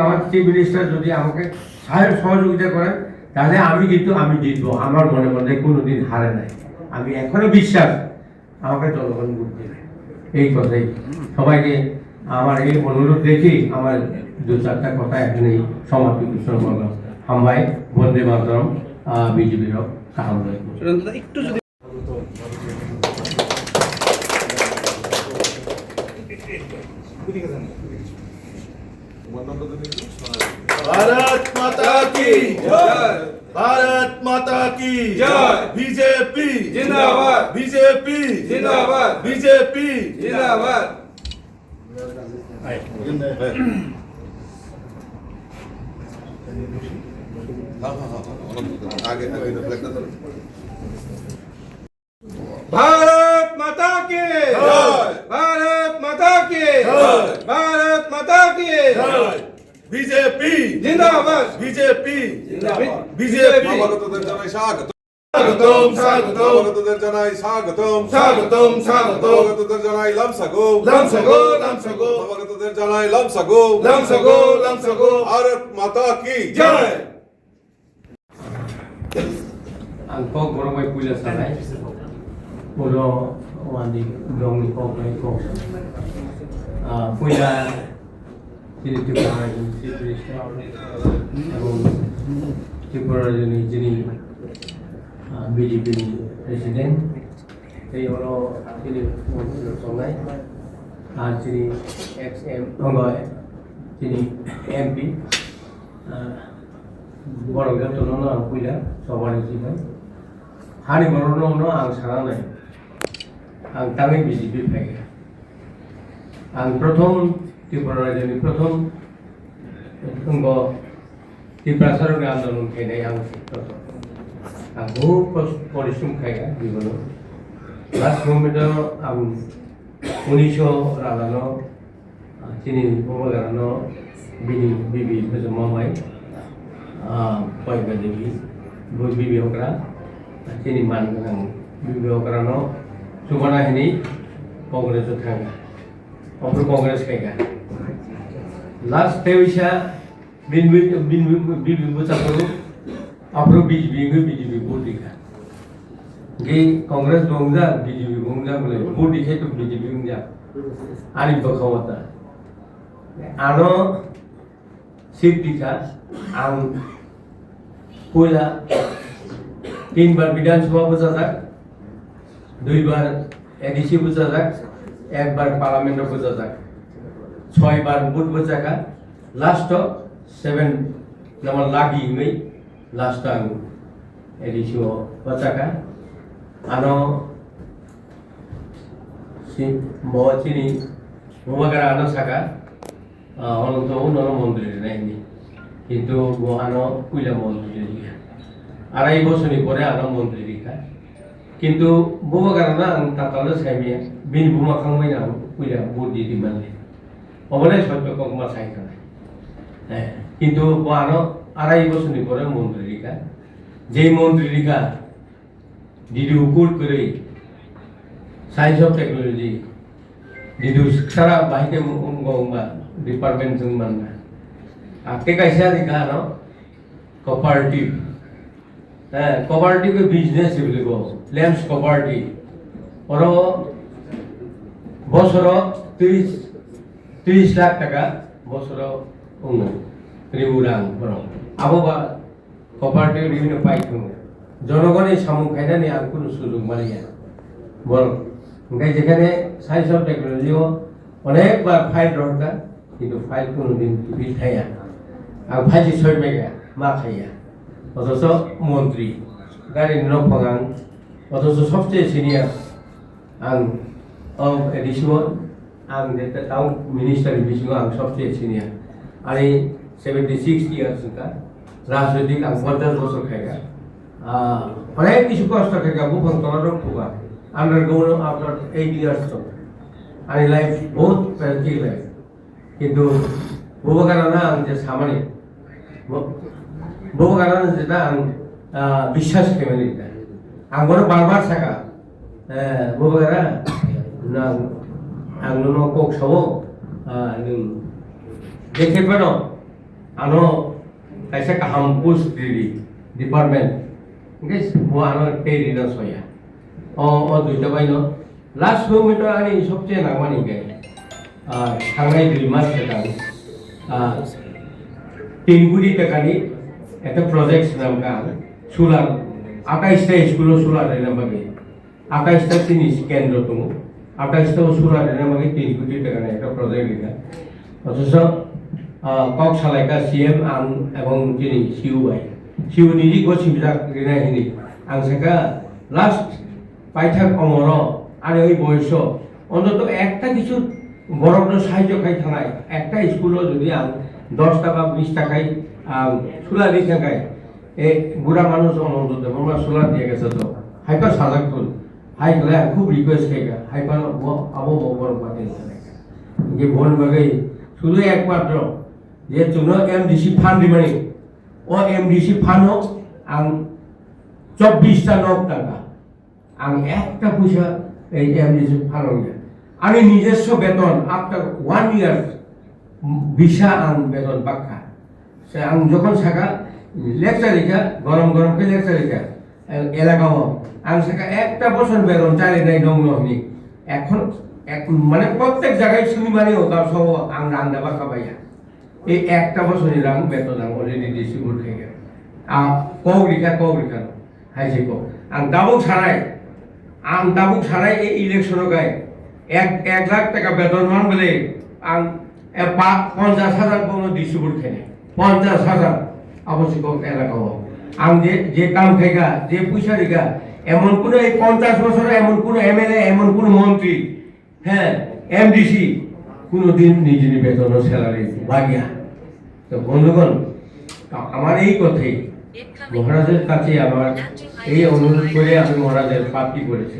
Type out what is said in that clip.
আমার chief minister যদি আমাকে সহযোগিতা করেন তাহলে আমি জিতবো। আমার মনে মনে কোনোদিন হারে নাই, আমি এখনো বিশ্বাস আমাকে জনগণ ভোট দেবে। এই কথাই সবাইকে আমার এই অনুরোধ রেখে আমার দু চারটা কথা এখানেই সমাপ্তি ঘোষণা করলাম। হামবাই বন্দে মাতরম, বিজেপির কারণ একটু যদি भारत माता की जय, भारत माता की जय, बीजेपी जिंदाबाद, बीजेपी जिंदाबाद, बीजेपी जिंदाबाद। भारत माता की जय, भारत माता की जय, भारत माता की जय, बीजेपी जिंदाबाद, बीजेपी जिंदाबाद, बीजेपी নবাগতদের জানাই স্বাগত। स्वागतम स्वागतम নবাগতদের জানাই স্বাগতম। स्वागतम स्वागतम নবাগতদের জানাই লামসাগো। लमसगो लमसगो নবাগতদের জানাই লামসাগো। लमसगो लमसगो ভারত মাতা কি जय। ang pagkorong pula sanay pulo wandi dong ni pagkorong ko pula sini Tripura yung si Krishna এবং Tripura যিনি বিজেপি প্রেসিডেন্ট এই হলো তিনি মন্ত্রীর সঙ্গে আর তিনি তিনি এমপি বড় যতন পইলা সবার জিবাই हारि बर'नो आं सानानै आं ताङै बिजेपि फैया आं प्रथम त्रिपुरा रायजोनि प्रथम अंग त्रिपुरा सरकारनि आन्दोलन फैनाय आं प्रथम आं बहुत परिश्रम खाया जीवन लास्ट मोमेन्टआव आं 1997 चिनि बबागारानो बिनि बिबि फोजोबमाबाय पाइबा देबि बिबि हग्रा Sini man ng bibigyan ko na sumana hini Congress at hanga Opro Congress kaya last day siya bin sa puro Opro BJP budi ka Gay Congress bongga BJP bongga boleh budi siya to BJP bongga ani bakawata ano safety ka ang pula 3 bar Vidhan Sabha बुझाजाक 2 bar ADC बुझाजाक 1 bar parliament बुझाजाक 6 bar booth बुझाका last 7 number लागी में last time ADC बुझाका आनो सि मोचिनी मोबागारा आनो साका अनंत उन्नो मन्दिर नाइनि किन्तु मोहानो कुइला मन्दिर আড়াই বছরই পরে আনো মন্ত্রী রেখা কিন্তু বুবা কারণে আং তাতালে সাইমিয়া বিন বুমা খাংমাই না কইলা বুদ্ধি দিমালে অবলে সত্য ককমা সাইখানে হ্যাঁ কিন্তু আনো আড়াই বছরই পরে মন্ত্রী রেখা যেই মন্ত্রী রেখা দিদি হুকুর করে সায়েন্স অফ টেকনোলজি দিদি সারা বাহিকে গংবা ডিপার্টমেন্ট जों मानना आके कैसा दिखा नो कोऑपरेटिव कोऑपरेटिव बिजनेस बोलिबो लैंड्स कोऑपरेटिव और बছর 30 लाख টাকা বছর রিউরাং বরং আববা কোঅপারেটিভ বিভিন্ন পাইছো জনগণের সামু খাইনানি আর কোনো সুযোগ মারিয়া বরং গাই যেখানে সায়েন্স অফ টেকনোলজিও অনেকবার ফাইল দরকার কিন্তু ফাইল কোনোদিন বিঠাইয়া আর ফাইল ছয় মেগা মা খাইয়া অথচ মন্ত্রী গাড়ি নফাঙাং অথচ সবচেয়ে সিনিয়র आं एडिशनल आं टाउन मिनिस्टार बिथिङाव आं सबसे सिनियर आरो 76 इयार्स का राजनैतिक आं 50 बছর खायगा अनेक কিছু কষ্ট खायगा बुफां तलार फुगा आन्डारग्राउन्ड आफ्टर 8 इयार्स आंनि लाइफ बहुत पेरेंटिक लाइफ किन्तु बुबागाराना आं जे सामानि बुबागाराना जेटा आं বিশ্বাস फेमिलि आं गनो बारबार साका बुबागारा ang nuno kok sawo ng dekhet pa no ano kaisa kaham pus diri department guys bo ano teri na soya o duita bai no last moment ani sobche nangmani ge thangnai 2 mas sedan তিনগুড়ি টাকানি একটা project নামকা solar 28টা school solar নামকে 28টা জিনিস কেন্দ্র দङ 28টা solar নামকে 3 কোটি টাকা একটা project লিখা অথচ কক সালাইকা সিএম আং এবং যিনি সিউ নিজি গছিবিরা রিনাহিনি আং সাকা লাস্ট পাইথাক অমর আর ওই বয়স অন্তত একটা কিছু বড় বড় সাহায্য খাই থানায় একটা স্কুলও যদি আং 10 টাকা 20 টাকায় সোলার দিয়ে থাকায় এই বুড়া মানুষ অনন্ত দেবমা সোলার দিয়ে গেছে তো হাইপা সাজাকুল হাইকলে খুব রিকোয়েস্ট খাইগা হাইপা আবো বড় পাতে যে ভোন বাগে শুধু একমাত্র যে তুমি এমডিসি ফান্ড দিবানি ও এমডিসি ফান্ড আং 24টা নক টাকা আং একটা পয়সা এই এমডিসি ফান্ড আমি নিজস্ব বেতন আফটার 1 ইয়ার bisa ang beton bakka se ang যখন সাকা লেকচার লিখা গরম গরম কে লেকচার লিখা এলাকাও ang সাকা একটা বছর বেতন চালি নাই দং নহনি এখন মানে প্রত্যেক জায়গায় শুনি মানে ওটা সব আং রান্দা বাক্কা পাইয়া এই একটা বছরই রাং বেতন আং অলরেডি ডিস্ট্রিবিউট হয়ে গেল কও লিখা হাইছে কও আং দাবুক ছাড়াই এই ইলেকশন গায় 1 লাখ টাকা বেতন মান বলে আং 50,000 কোনো ডিস্ট্রিবিউট খেলে 50,000 আবশ্যক এলাকা আম যে কাম খাইগা যে পয়সা রেখা এমন কোন এই 50 বছরে এমন কোন এমএলএ এমন কোন মন্ত্রী হ্যাঁ এমডিসি কোনদিন নিজের বেতন ও স্যালারি ভাগিয়া তো বন্ধুগণ আমার এই কথাই মহারাজের কাছে আমার এই অনুরোধ করে আমি মহারাজের প্রাপ্তি করেছি